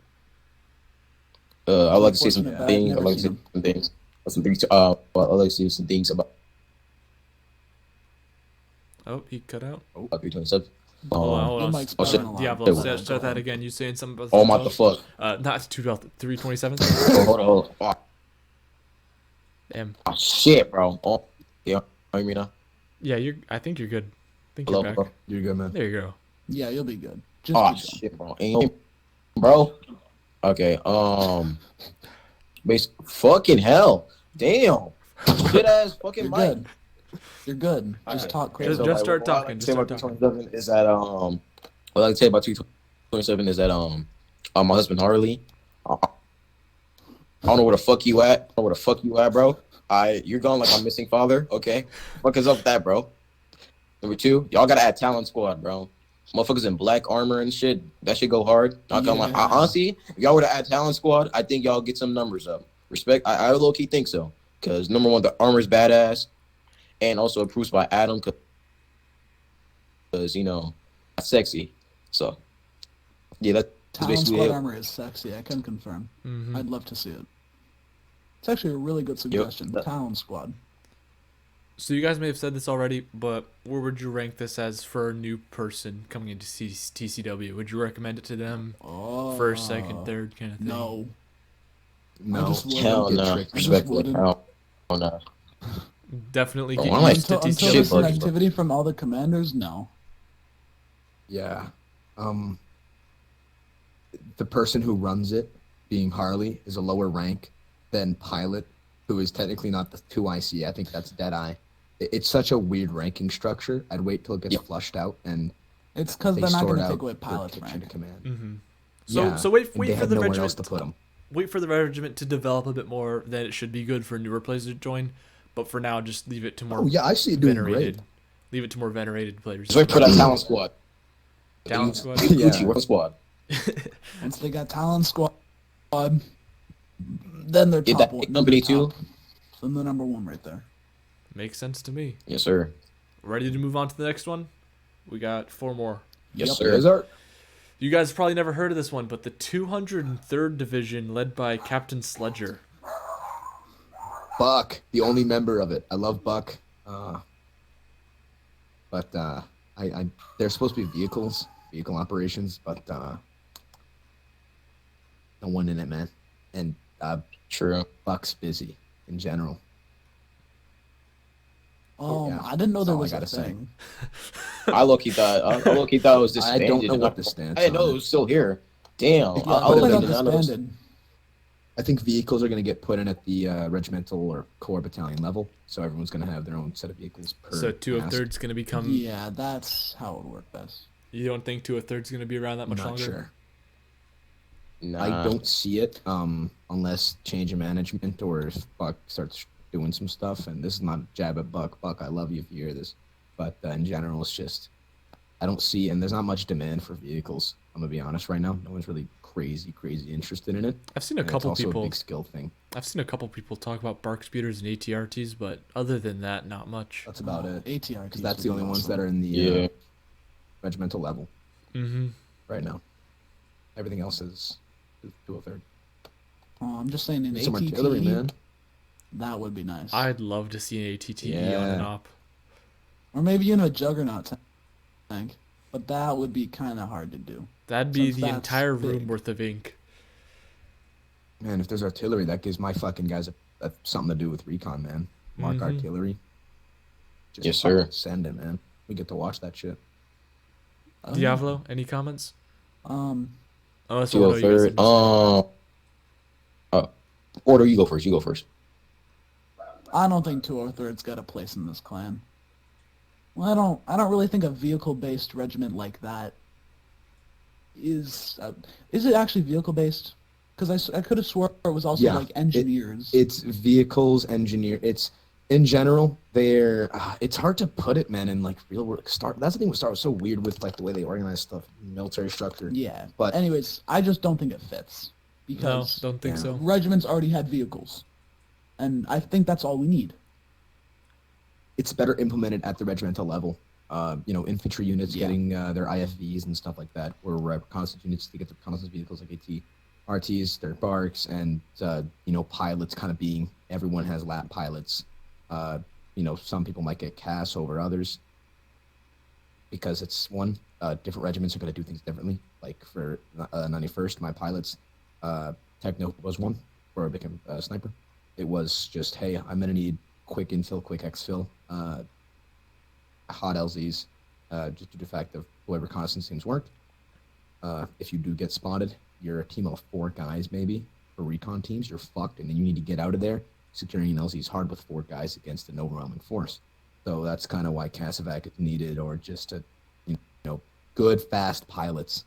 I'd like to see some Unfortunate bad, things. I'd never like to see seen some things. Some things. I'd like to see some things about Oh, he cut out. 327. Hold on, hold Your on. mic's Oh, shit. buzzing a lot. Diablo, Go start that ahead. again. You saying something about Oh my the fuck. Not 327. Oh, hold on. Oh, Damn. oh, shit, bro. Oh, yeah. I mean, Yeah, I think you're good. I think hello, you're back. bro. You're good, man. There you go. Yeah, you'll be good. Just Oh be chill. shit, bro. Bro. Okay. Base. Fucking hell. Damn. Shit ass fucking You're mic. good. You're good. Just Alright. talk crazy. Just start what I talking, like to just say start about talking. 227 is that what I like to say about 227 is that my husband Harley. I don't know where the fuck you at. I don't know where the fuck you at, bro. You're gone like I'm missing father. Okay, fuck is up with that, bro. Number 2, y'all gotta add talent squad, bro. Motherfuckers in black armor and shit. That shit go hard. Honestly, if y'all were to add talent squad, I think y'all get some numbers up. Respect. I low key think so. Cause number 1, the armor's badass, and also approved by Adam. Cause that's sexy. So yeah, that's Talon basically Squad it. armor is sexy. I can confirm. Hmm. I'd love to see it. It's actually a really good suggestion. Yep. Talon Squad. So you guys may have said this already, but where would you rank this as for a new person coming into TCW? Would you recommend it to them? Oh. First, second, third kind of thing? No. No, just wouldn't Hell get no. tricked. Respectfully. wouldn't. Hell no. Definitely Oh, get I'm like, used to Until shit, there's TCW. an bro. activity from all the commanders, no. Yeah. The person who runs it, being Harley, is a lower rank than Pilot, who is technically not the 2 IC. I think that's Deadeye. It's such a weird ranking structure. I'd wait till it gets flushed out and It's because they they're not sort going to out take away their pilot's chain rank. of command. Mm-hmm. Yeah, So wait and they for had the nowhere regiment else to put them. Wait for the regiment to develop a bit more. Then it should be good for newer players to join. But for now, just leave it to more. Oh yeah, I see it doing venerated. great. Leave it to more venerated players. Just wait for that talent squad. Talent squad. Yeah. Gucci, what squad? Once they got talent squad, then they're Get top that one. company they're top. too? So they're number one right there. Makes sense to me. Yes, sir. Ready to move on to the next one? We got 4 more. Yes, Yep, sir. those are- You guys probably never heard of this one, but the 203rd Division, led by Captain Sledger. Buck, the only member of it. I love Buck. But they're supposed to be vehicle operations, but no one in it, man. And True. Buck's busy in general. Yeah, I didn't know that's there all I was a gotta say. thing. I low-key thought it was I disbanded. don't know what the stance I didn't know on it was still here. Damn. Yeah, I I would thought have they been got none of those. disbanded. I think vehicles are going to get put in at the regimental or corps battalion level, so everyone's going to have their own set of vehicles per So task. 203rd's going to become... Yeah, that's how it would work best. You don't think 203rd's going to be around that much Not longer? sure. Nah. I don't see it unless change of management or if Buck starts doing some stuff. And this is not a jab at Buck. Buck, I love you if you hear this. But in general, it's just, I don't see, and there's not much demand for vehicles. I'm going to be honest right now. No one's really crazy interested in it. I've seen a And couple it's also people... a big skill thing. I've seen a couple people talk about bark speeders and ATRTs, but other than that, not much. That's about it. ATR. Because that's the only ones that are in the Yeah. regimental level Mm-hmm. right now. Everything else is 203rd. Oh, I'm just saying in Some ATT, artillery, man. that would be nice. I'd love to see an ATT on Yeah. an op. Or maybe in a Juggernaut tank. But that would be kind of hard to do. That'd be Since the that's entire room big. worth of ink. Man, if there's artillery, that gives my fucking guys something to do with recon, man. Mark Mhm. artillery. Just Yes, sir. fucking send it, man. We get to watch that shit. Diavlo, any comments? Unless Two Ordo, oh you guys third. have Order, you go first. You go first. I don't think 203rd's got a place in this clan. Well, I don't really think a vehicle-based regiment like that is it actually vehicle-based? Because I could have swore it was also Yeah, like engineers. It's vehicles, it's in general, they're it's hard to put it, man, in like real world. That's the thing with Star was so weird with like the way they organize stuff, military structure. Yeah, But- anyways, I just don't think it fits no, because don't think Yeah. so. regiments already had vehicles, and I think that's all we need. It's better implemented at the regimental level. Infantry units Yeah. getting their IFVs and stuff like that, or reconnaissance units to get the reconnaissance vehicles like RTs, their barks, and pilots kind of being everyone has lap pilots. Some people might get CAS over others because it's different regiments are going to do things differently. Like for 91st, my pilots, Techno was one before I became a sniper. It was just, hey, I'm going to need quick infill, quick exfil, hot LZs, just due to the fact of the way reconnaissance teams work. If you do get spotted, you're a team of 4 guys maybe. For recon teams, you're fucked, and then you need to get out of there. Securing an LZ is hard with 4 guys against an overwhelming force. So that's kind of why Casevac is needed, or just good, fast pilots.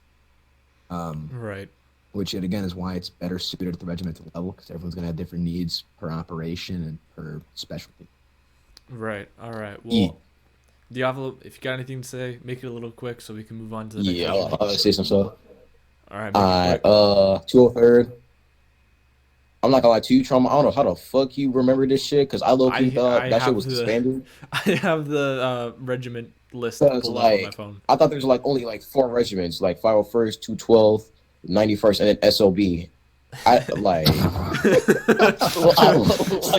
Right. Which, again, is why it's better suited at the regimental level, because everyone's going to have different needs per operation and per specialty. Right. All right. Yeah. Well, Diavlo, if you got anything to say, make it a little quick so we can move on to the next Yeah, regiment. I'll say some stuff. All right. Make it quick. 203rd. I'm not gonna lie to you, Trauma. I don't know how the fuck you remember this shit, because I low-key thought that shit have was the- disbanded. I have the regiment list So pulled it's up on my like, phone. I thought there was like only like 4 regiments, like 501st, 212th, 91st, and then S.O.B. I like. I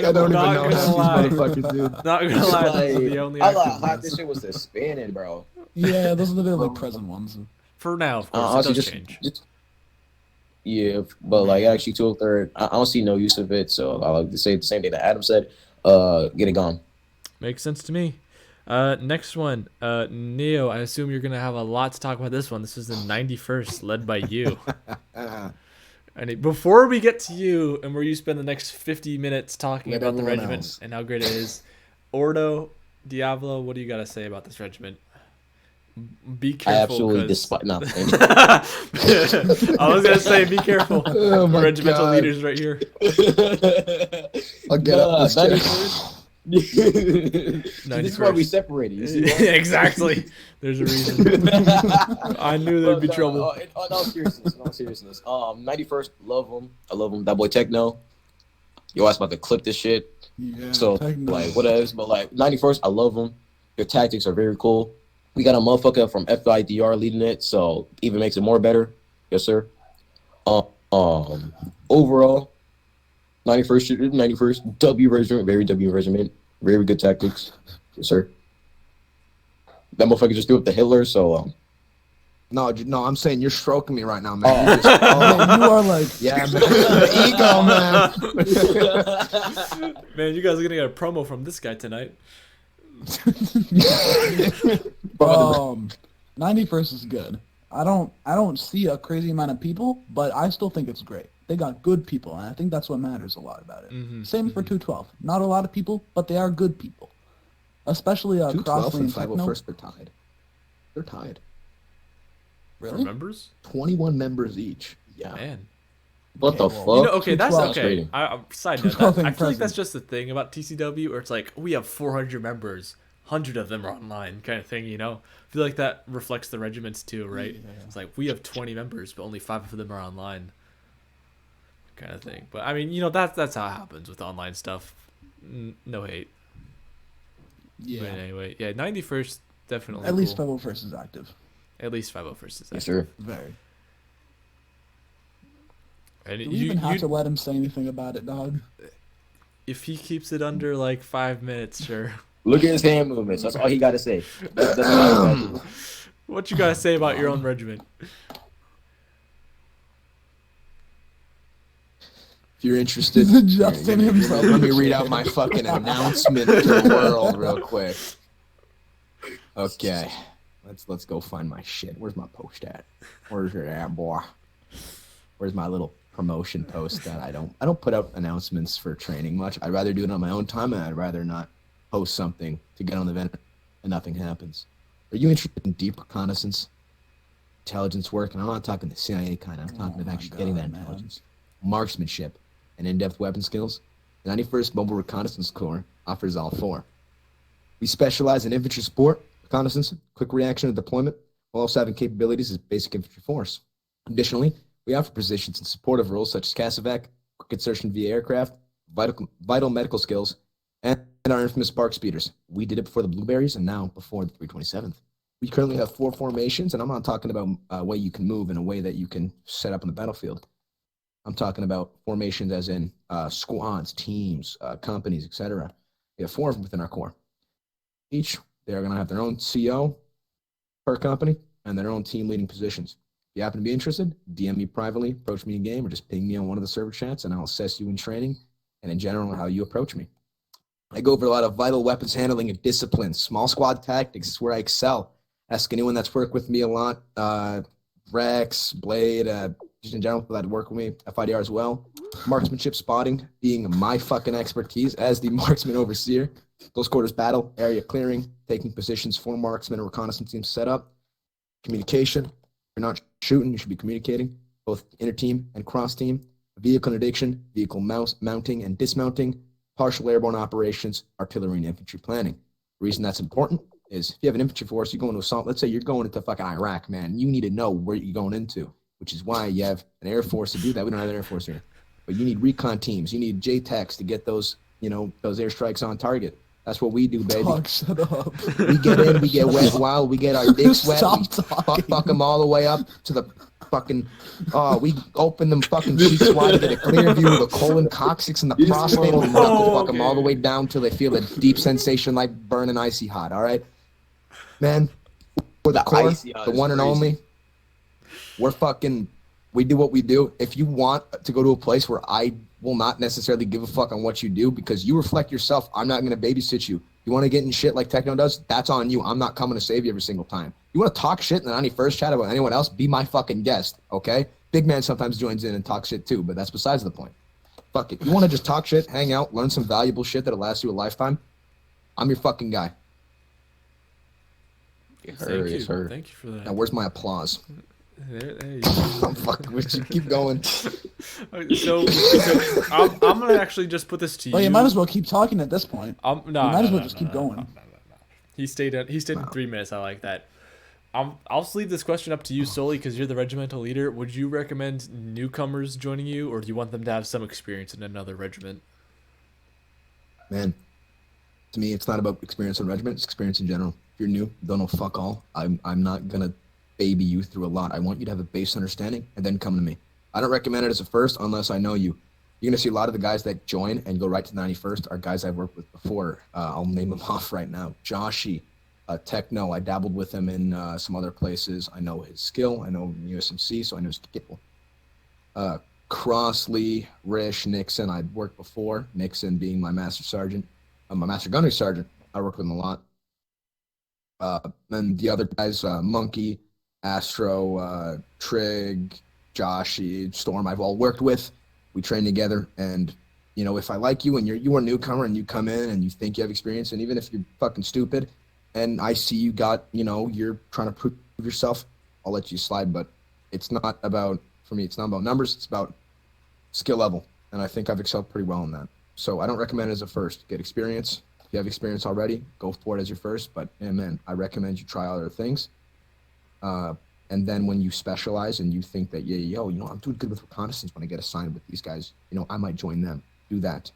don't even not know gonna half these lie. motherfuckers, dude. Not gonna lie, that's Like, the only I active thought half ones. this shit was disbanded, bro. Yeah, those are the like present ones. For now, of course, Honestly, it does change. Yeah, but like actually 203rd, I don't see no use of it. So I like to say the same thing that Adam said. Get it gone. Makes sense to me. Next one, Neo. I assume you're gonna have a lot to talk about this one. This is the 91st, led by you. And before we get to you, and where you spend the next 50 minutes talking Let about the everyone regiment else. and how great it is, Ordo, Diavlo, what do you got to say about this regiment? Be I careful. absolutely 'cause- despise. No, I was gonna say, be careful. Oh my Regimental God. leaders right here. I'll get up this guy. 91st. This is why we 91st. separated. You see that? Exactly. There's a reason. I knew there'd be trouble. In all seriousness, 91st, love them. I love them. That boy Techno. Yo, I was about to clip this shit. Yeah, So techno. like whatever, but like 91st, I love them. Their tactics are very cool. We got a motherfucker from FIDR leading it, so even makes it more better. Yes, sir. Overall, 91st W regiment, very good tactics. Yes, sir. That motherfucker just threw up the Hitler, so No, I'm saying you're stroking me right now, man. Oh. You just- Man, you are like yeah, man. The ego, man. Man, you guys are gonna get a promo from this guy tonight. 91st is good. I don't see a crazy amount of people, but I still think it's great. They got good people, and I think that's what matters a lot about it. Mhm, Same for 212. Not a lot of people, but they are good people. Especially 212 Crossley and and Techno. 501st, they're tied. They're tied. For Really? members? 21 members each. yeah. Man. What the Okay, fuck? well, You know, okay, that's 212. okay. Rating. Side note, 212 I feel like present. that's just the thing about TCW, where it's like, we have 400 members, 100 of them are online, kind of thing, you know? I feel like that reflects the regiments too, right? Yeah. It's like, we have 20 members, but only 5 of them are online, kind of thing. But, I mean, you know, that's how it happens with online stuff. No hate. Yeah. But anyway, yeah, 91st, definitely At least cool. 501st is active. At least 501st is Yes, active. sir. Very. And Do we even have to let him say anything about it, dog? if he keeps it under, like, 5 minutes, sure. Look at his hand movements. That's all he got to say. That's all he gotta do. What you gotta say about your own regiment? If you're interested, Justin here, himself. let me read out my fucking announcement to the world real quick. Okay, let's go find my shit. Where's my post at? Where's your at, boy? Where's my little promotion post that I don't put out announcements for training much. I'd rather do it on my own time, and I'd rather not post something to get on the event and nothing happens. Are you interested in deep reconnaissance, intelligence work? And I'm not talking the CIA kind. I'm talking Oh of my actually getting that God, man. intelligence, marksmanship, and in-depth weapon skills. The 91st Mobile Reconnaissance Corps offers all four. We specialize in infantry support, reconnaissance, quick reaction and deployment, while also having capabilities as basic infantry force. Additionally, we offer positions in supportive roles such as CASEVAC, quick insertion via aircraft, vital medical skills, and our infamous spark speeders. We did it before the Blueberries and now before the 327th. We currently have 4 formations, and I'm not talking about a way you can move in a way that you can set up on the battlefield. I'm talking about formations as in squads, teams, companies, etc. We have 4 of them within our corps. Each, they're going to have their own CO per company and their own team leading positions. If you happen to be interested, DM me privately, approach me in game, or just ping me on one of the server chats, and I'll assess you in training and in general how you approach me. I go over a lot of vital weapons handling and discipline. Small squad tactics is where I excel. Ask anyone that's worked with me a lot. Rex, Blade, just in general, people that work with me, FIDR as well. Marksmanship spotting being my fucking expertise as the marksman overseer. Close quarters battle, area clearing, taking positions for marksmen and reconnaissance teams set up. Communication. If you're not shooting, you should be communicating, both inter-team and cross-team. Vehicle interdiction, vehicle mounting and dismounting, partial airborne operations, artillery and infantry planning. The reason that's important is if you have an infantry force, you go into assault, let's say you're going into fucking Iraq, man, you need to know where you're going into, which is why you have an air force to do that. We don't have an air force here. But you need recon teams, you need JTACs to get those, those airstrikes on target. That's what we do, baby. Dog, shut up. We get in, we get wet wild, we get our dicks wet, Stop we talking. fuck them all the way up to the fucking, we open them fucking cheeks wide to get a clear view of the colon, coccyx, and the prostate, and knuckle fuck them all the way down till they feel a deep sensation like burning icy hot, all right? Man, for the core, icy hot the is one and crazy. only, we do what we do. If you want to go to a place where I will not necessarily give a fuck on what you do because you reflect yourself, I'm not going to babysit you. You want to get in shit like Techno does? That's on you. I'm not coming to save you every single time. You want to talk shit in the 91st chat about anyone else? Be my fucking guest, okay? Big Man sometimes joins in and talks shit too, but that's besides the point. Fuck it. You want to just talk shit, hang out, learn some valuable shit that'll last you a lifetime? I'm your fucking guy. It's her. Thank you for that. Now, where's my applause? There you I'm fucking with you. Keep going. so I'm gonna actually just put this to you. Well, you might as well keep talking at this point. No, you might as well just keep going. No. He stayed in 3 minutes. I like that. I'll just leave this question up to you solely because you're the regimental leader. Would you recommend newcomers joining you, or do you want them to have some experience in another regiment? Man, to me, it's not about experience in regiment. It's experience in general. If you're new, don't know fuck all. I'm not gonna baby you through a lot. I want you to have a base understanding and then come to me. I don't recommend it as a first unless I know you. You're going to see a lot of the guys that join and go right to the 91st are guys I've worked with before. I'll name them off right now. Joshy, Techno, I dabbled with him in some other places. I know his skill. I know USMC, so I know his skill. Crossley, Rish, Nixon, I'd worked before. Nixon being my master sergeant. My master gunnery sergeant. I worked with him a lot. And the other guys, Monkey, Astro, Trig, Joshy, Storm, I've all worked with. We train together, and if I like you and you're a newcomer and you come in and you think you have experience, and even if you're fucking stupid, and I see you got, you're trying to prove yourself, I'll let you slide. But it's not about, for me, it's not about numbers, it's about skill level, and I think I've excelled pretty well in that. So I don't recommend it as a first. Get experience. If you have experience already, go for it as your first, but man, I recommend you try other things. And then when you specialize and you think that, I'm doing good with reconnaissance when I get assigned with these guys, I might join them. Do that.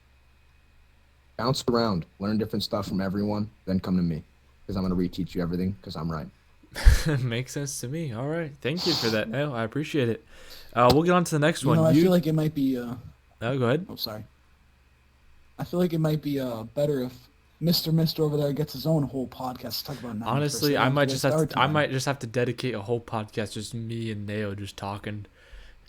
Bounce around, learn different stuff from everyone, then come to me because I'm going to reteach you everything because I'm right. Makes sense to me. All right. Thank you for that, Neil. I appreciate it. We'll get on to the next one. I feel like it might be... Oh, go ahead. Oh, sorry. I feel like it might be better if Mr. over there gets his own whole podcast to talk about. Honestly, I might just have to dedicate a whole podcast just me and Neo just talking.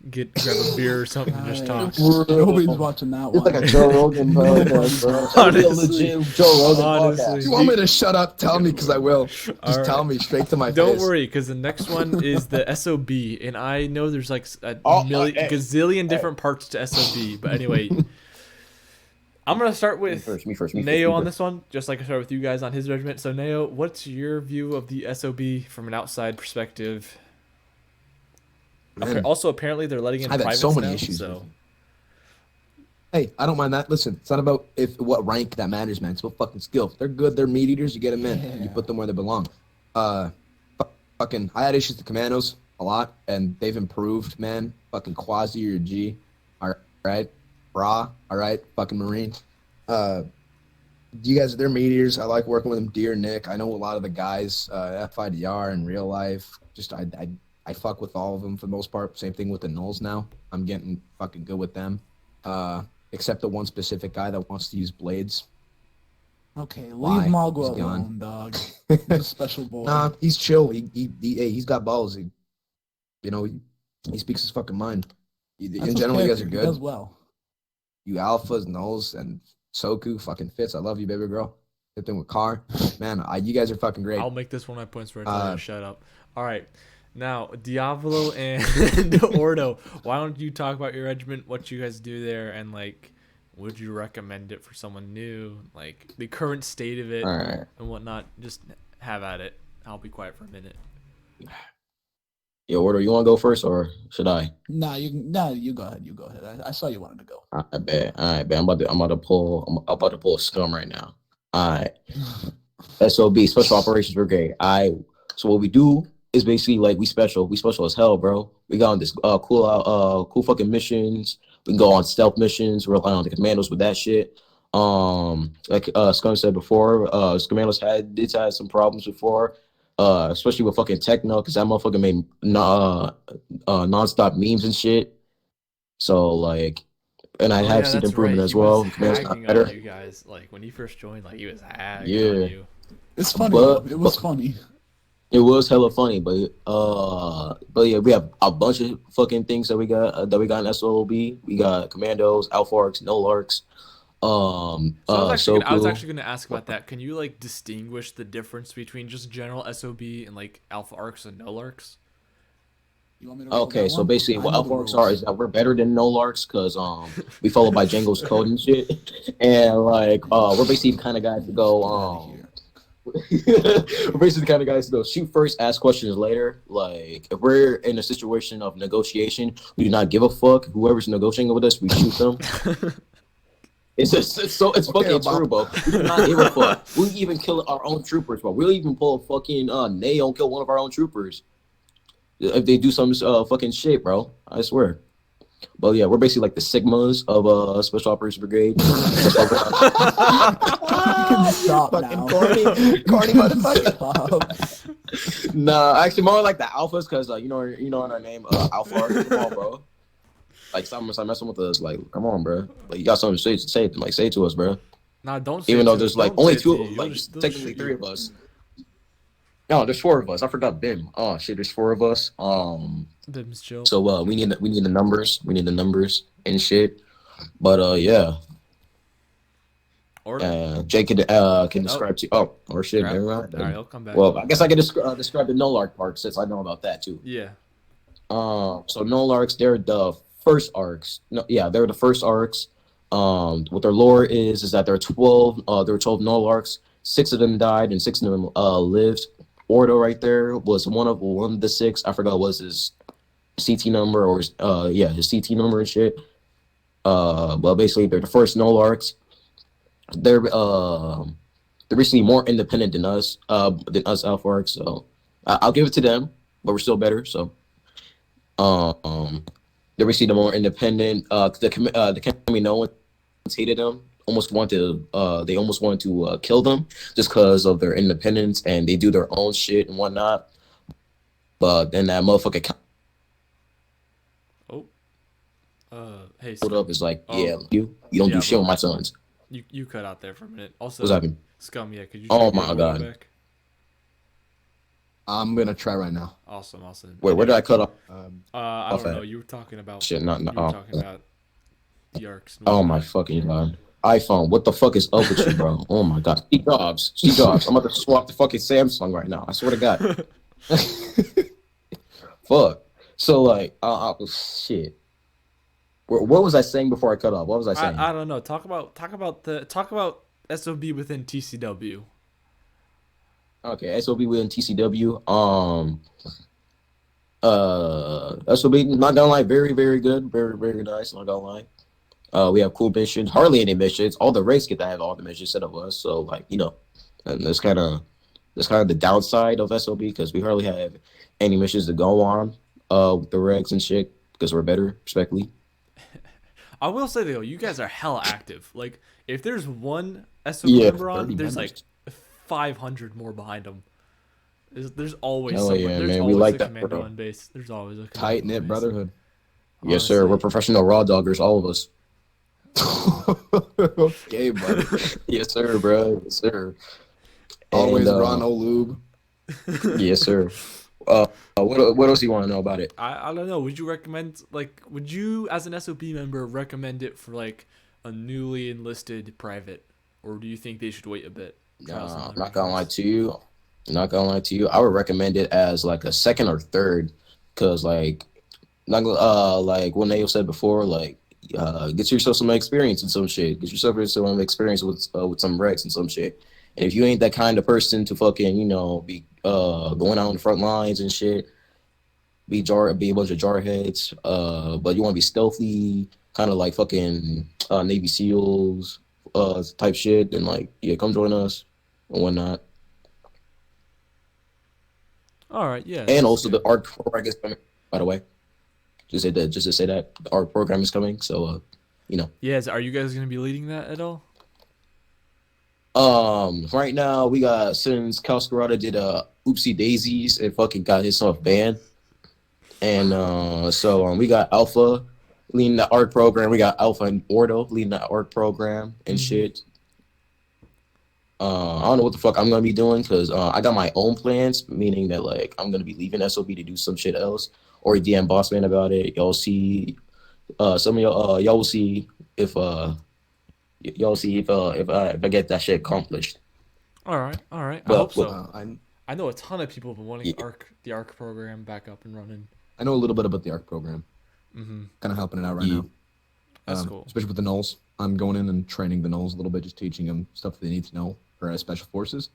Grab a beer or something and just talk. Nobody's watching that one. It's like a Joe Rogan podcast, bro. Honestly. Joe Rogan podcast. You want me to shut up? Tell me, because I will. Just tell me straight to my face. Don't worry, because the next one is the S.O.B. And I know there's like a gazillion different parts to S.O.B. But anyway... I'm going to start with Neo on this one, just like I started with you guys on his regiment. So, Neo, what's your view of the S.O.B. from an outside perspective? Also, apparently, they're letting in privates so many now, issues. So. Hey, I don't mind that. Listen, it's not about what rank that matters, man. It's about fucking skill. If they're good, they're meat eaters, you get them in. And you put them where they belong. I had issues with commandos a lot, and they've improved, man. Fucking Quasi or G. All right. Bra, all right, fucking Marine. You guys, they're meteors. I like working with them. Dear Nick, I know a lot of the guys, FIDR in real life. Just I fuck with all of them for the most part. Same thing with the Nulls now. I'm getting fucking good with them. Except the one specific guy that wants to use blades. Okay, leave Mogwell alone, dog. He's a special boy. Nah, he's chill. He's got balls. He speaks his fucking mind. In general, you guys are good. He does well. You alphas, nulls, and Soku fucking fits. I love you, baby girl. Same thing with Car. Man, you guys are fucking great. I'll make this one of my points where I tell you to shut up. All right. Now, Diavlo and Ordo. Why don't you talk about your regiment, what you guys do there, and, would you recommend it for someone new? The current state of it and whatnot. Just have at it. I'll be quiet for a minute. Yo, Ordo, you want to go first, or should I? You go ahead. You go ahead. I saw you wanted to go. I bet. All right, bet. I'm about to pull a Scum right now. All right. S.O.B. Special Operations Brigade. So what we do is basically we special as hell, bro. We got on this cool fucking missions. We can go on stealth missions. We rely on the commandos with that shit. Like Scum said before, commandos did have some problems before. Especially with fucking Techno, because that motherfucker made non-stop memes and shit. So and I have seen improvement as well. Better. You guys, when you first joined, he was hagging on you. It's funny. It was funny. It was hella funny, but yeah, we have a bunch of fucking things that we got in S.O.B. We got commandos, alpha arcs, null arcs. So I was actually going to ask about that. Can you distinguish the difference between just general S.O.B. and alpha arcs and null arcs? Okay, so basically what alpha arcs are is that we're better than null arcs because we follow by Django's code and shit, and we're basically the kind of guys to go we're basically the kind of guys that shoot first, ask questions later. Like if we're in a situation of negotiation, we do not give a fuck. Whoever's negotiating with us, we shoot them. It's fucking true, bro. We do not give a fuck. We even kill our own troopers, bro. We'll even pull a fucking nail and kill one of our own troopers if they do some fucking shit, bro. I swear. But yeah, we're basically like the Sigmas of Special Operations Brigade. Stop Fucking now. corny motherfucker. Stop. Nah, actually more like the alphas, because you know our name, Alpha. Come on, bro. Like stop messing with us. Like, come on, bro. Like you got something to say. Like say to us, bro. Nah, don't say Even it though to- there's like don't only say it two, to you. like They'll technically shoot 3 you. of us. No, there's 4 of us. I forgot Bim. Oh shit, there's 4 of us. Bim's chill. So we need the numbers. We need the numbers and shit. But yeah. Ordo. Jake can describe to or shit. Crap. Never mind. All right, I'll come back. Well, I guess I can describe the Nolark part since I know about that too. Yeah. So Nolarks, they're the first arcs. No, yeah, they're the first arcs. What their lore is that there are 12. There were 12 Nolarks. 6 of them died and 6 of them lived. Ordo right there was one of the 6. I forgot what was his CT number or his CT number and shit. Well, basically they're the first Nolarks. They're recently more independent than us Alpha Arcs. So I'll give it to them, but we're still better. So they received a more independent. The Kaminoans hated them. They almost wanted to kill them just because of their independence, and they do their own shit and whatnot. But then that motherfucker Hey, pulled up is like, Oh. yeah, you don't do shit with my sons. you cut out there for a minute. Also, What's happening? Scum, yeah, could you? Oh try my getting God. back? I'm gonna try right now. Awesome. Wait, where did I cut off? I don't Okay. know. You were talking about Shit, You not. were Oh, talking about the arcs. oh my fucking God. iPhone, what the fuck is up with you, bro? Oh my God. Steve Jobs. I'm about to swap the fucking Samsung right now. I swear to God. Fuck. So like, shit. What was I saying before I cut off? What was I saying? I don't know. Talk about S.O.B within TCW. Okay, S.O.B within TCW. S.O.B, not gonna lie, very, very good. Very, very nice, not gonna lie. We have cool missions, hardly any missions. All the race get to have all the missions instead of us. So like, and that's kind of the downside of S.O.B because we hardly have any missions to go on with the regs and shit because we're better, respectfully. I will say though, you guys are hella active. Like, if there's one S.O.B member on, 30 there's members. like 500 more behind them. There's always Hell someone. yeah, There's man. We always like a that, commando bro. on base. There's always a Tight commando knit on base. brotherhood. Yes, sir. Honestly. We're professional raw doggers, all of us. Okay, buddy. Yes, sir, bro. Yes, sir. Always And, run, no lube. Yes, sir. What else do you want to know about it? I don't know. Would you recommend, like, would you as an S.O.B member recommend it for like a newly enlisted private, or do you think they should wait a bit? Try out some I'm other not gonna lie regiments? to you. I would recommend it as like a second or third, cause like, like what Nayo said before, like, get yourself some experience in some shit. Get yourself some experience with some recs and some shit. And if you ain't that kind of person to fucking be going out on the front lines and shit, be a bunch of jarheads, but you want to be stealthy, kind of like fucking Navy SEALs type shit, then like come join us and whatnot. All right, yeah. And that's also good. the art program is coming, by the way. Just to say that the art program is coming. So Yes, are you guys gonna be leading that at all? right now we got, since Cal Scarata did oopsie daisies and fucking got himself banned. And so we got Alpha leading the art program. We got Alpha and Ordo leading the art program and shit. I don't know what the fuck I'm gonna be doing because I got my own plans, meaning that like I'm gonna be leaving SOB to do some shit else or DM Bossman about it. Y'all see, some of y'all will see if I get that shit accomplished. All right. I But- hope so. I I know a ton of people have been wanting Yeah. the ARC program back up and running. know a little bit about the ARC program. Mm-hmm. Kind of helping it out right Yeah. now. That's cool. Especially with the Knolls. I'm going in and training the Knolls a little bit, just teaching them stuff they need to know for special forces.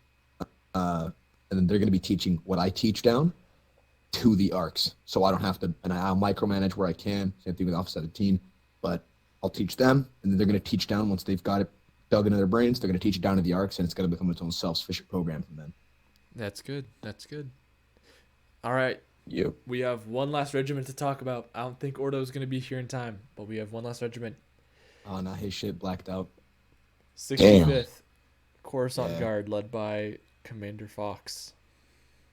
And then they're going to be teaching what I teach down to the arcs. So I don't have to, and I'll micromanage where I can. Same thing with Office 17. But I'll teach them, and then they're going to teach down once they've got it dug into their brains. They're going to teach it down to the arcs, and it's going to become its own self-sufficient program from then. That's good. All right. Yep. We have one last regiment to talk about. I don't think Ordo is going to be here in time, but we have one last regiment. Oh, nah, his shit blacked out. 65th Coruscant Yeah. Guard, led by Commander Fox.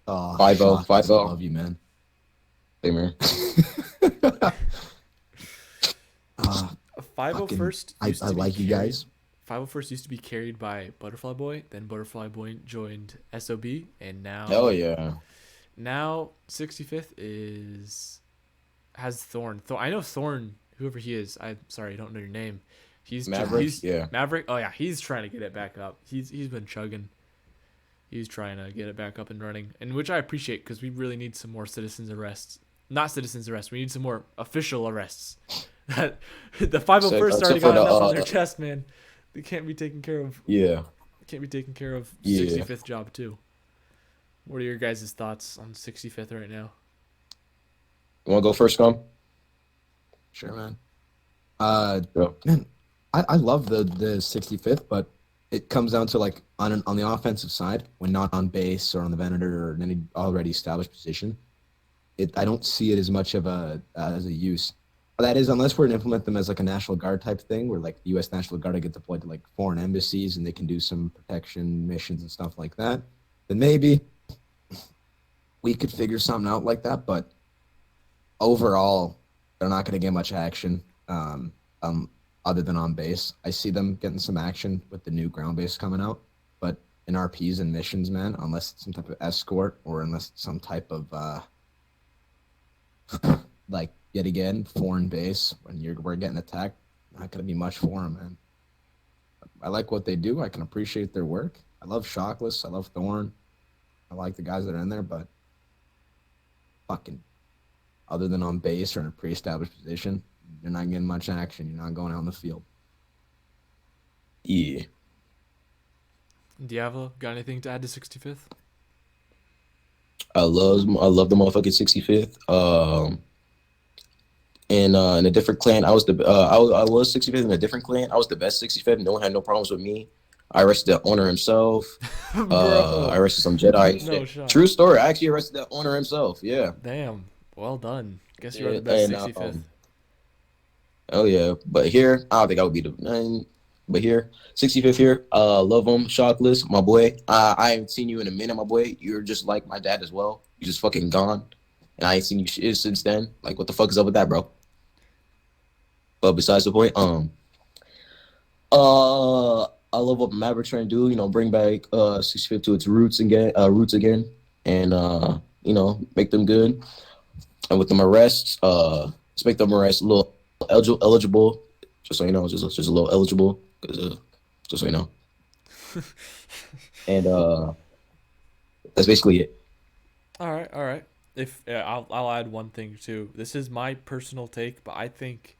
Oh, 5-0, 5-0. I love you, man. Hey, man. 501st. I like you guys. 501st used to be carried by Butterfly Boy. Then Butterfly Boy joined S.O.B. And now, Hell yeah. now 65th has Thorn. I know Thorn, whoever he is. I'm sorry, I don't know your name. He's Maverick, yeah. Maverick. Oh yeah, he's trying to get it back up. He's been chugging. He's trying to get it back up and running, and which I appreciate because we really need some more citizens arrests. Not citizens arrests. We need some more official arrests. That the 501st already got enough on their chest, man. They can't be taken care of. Yeah. Can't be taking care of Yeah. 65th job too. What are your guys' thoughts on 65th right now? You want to go first, Scum? Sure, man. Go. Man, I love the 65th, but it comes down to like on the offensive side, when not on base or on the Venator or in any already established position, I don't see it as much of as a use. That is, unless we're to implement them as like a National Guard type thing, where like the U.S. National Guard get deployed to like foreign embassies and they can do some protection missions and stuff like that, then maybe we could figure something out like that. But overall, they're not going to get much action other than on base. I see them getting some action with the new ground base coming out, but in RPs and missions, man, unless it's some type of escort or unless it's some type of like yet again foreign base when we're getting attacked, not going to be much for them, man. I like what they do. I can appreciate their work. I love Shockless. I love Thorn. I like the guys that are in there, but fucking other than on base or in a pre-established position, you're not getting much action. You're not going out in the field. Yeah. Diavlo, got anything to add to 65th? I love the motherfucking 65th. In a different clan, I was 65th in a different clan. I was the best 65th. No one had no problems with me. I arrested the owner himself. I arrested some Jedi. No shot. True story. I actually arrested the owner himself. Yeah. Damn. Well done. Guess you're Yeah, the best and, 65th. Oh yeah, but here I don't think I would be the. But here, 65th here. Love him, Shockless, my boy. I haven't seen you in a minute, my boy. You're just like my dad as well. You just fucking gone, and I ain't seen you shit since then. Like, what the fuck is up with that, bro? But besides the point, I love what Maverick's trying to do. You know, bring back 65th to its roots again, and make them good. And with them arrests, let's make them arrests a little eligible. Just so you know, just a little eligible, just so you know. And that's basically it. All right. If I'll add one thing too. This is my personal take, but I think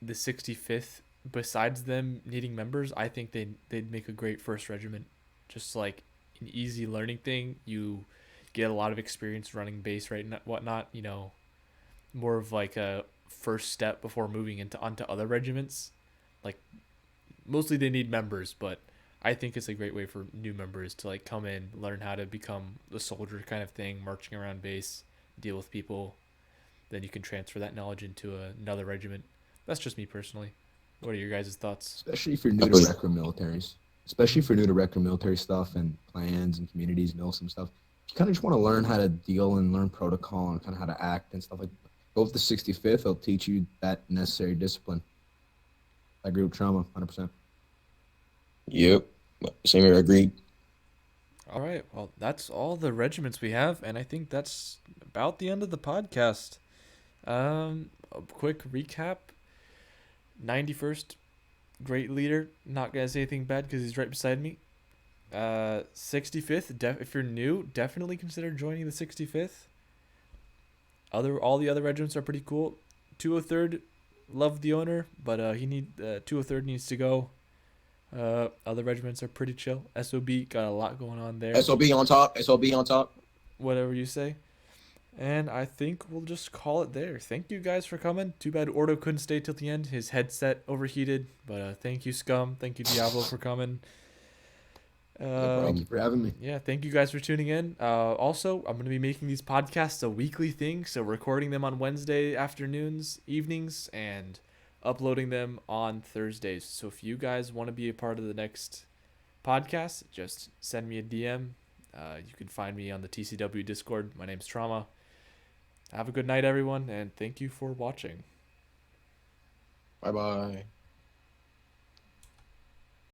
the 65th, besides them needing members, I think they'd make a great first regiment. Just like an easy learning thing. You get a lot of experience running base, right, and whatnot. You know, more of like a first step before moving onto other regiments. Like, mostly they need members, but I think it's a great way for new members to like come in, learn how to become a soldier kind of thing, marching around base, deal with people. Then you can transfer that knowledge into another regiment. That's just me personally. What are your guys' thoughts? Especially if you're new to recruit militaries. Especially if you're new to recruit military stuff and plans and communities, some stuff. You kind of just want to learn how to deal and learn protocol and kind of how to act and stuff like that. Go with the 65th. They'll teach you that necessary discipline. I agree with trauma, 100%. Yep. Same here. Agreed. All right. Well, that's all the regiments we have, and I think that's about the end of the podcast. A quick recap. 91st, great leader. Not gonna say anything bad because he's right beside me. 65th, if you're new, definitely consider joining the 65th. All the other regiments are pretty cool. 203rd, love the owner, but 203rd needs to go. Other regiments are pretty chill. S.O.B. got a lot going on there. S.O.B. on top. S.O.B. on top. Whatever you say. And I think we'll just call it there. Thank you guys for coming. Too bad Ordo couldn't stay till the end. His headset overheated. But thank you, Scum. Thank you, Diavlo, for coming. Thank you for having me. Yeah, thank you guys for tuning in. Also, I'm going to be making these podcasts a weekly thing. So recording them on Wednesday afternoons, evenings, and uploading them on Thursdays. So if you guys want to be a part of the next podcast, just send me a DM. You can find me on the TCW Discord. My name's Trauma. Have a good night, everyone, and thank you for watching. Bye bye.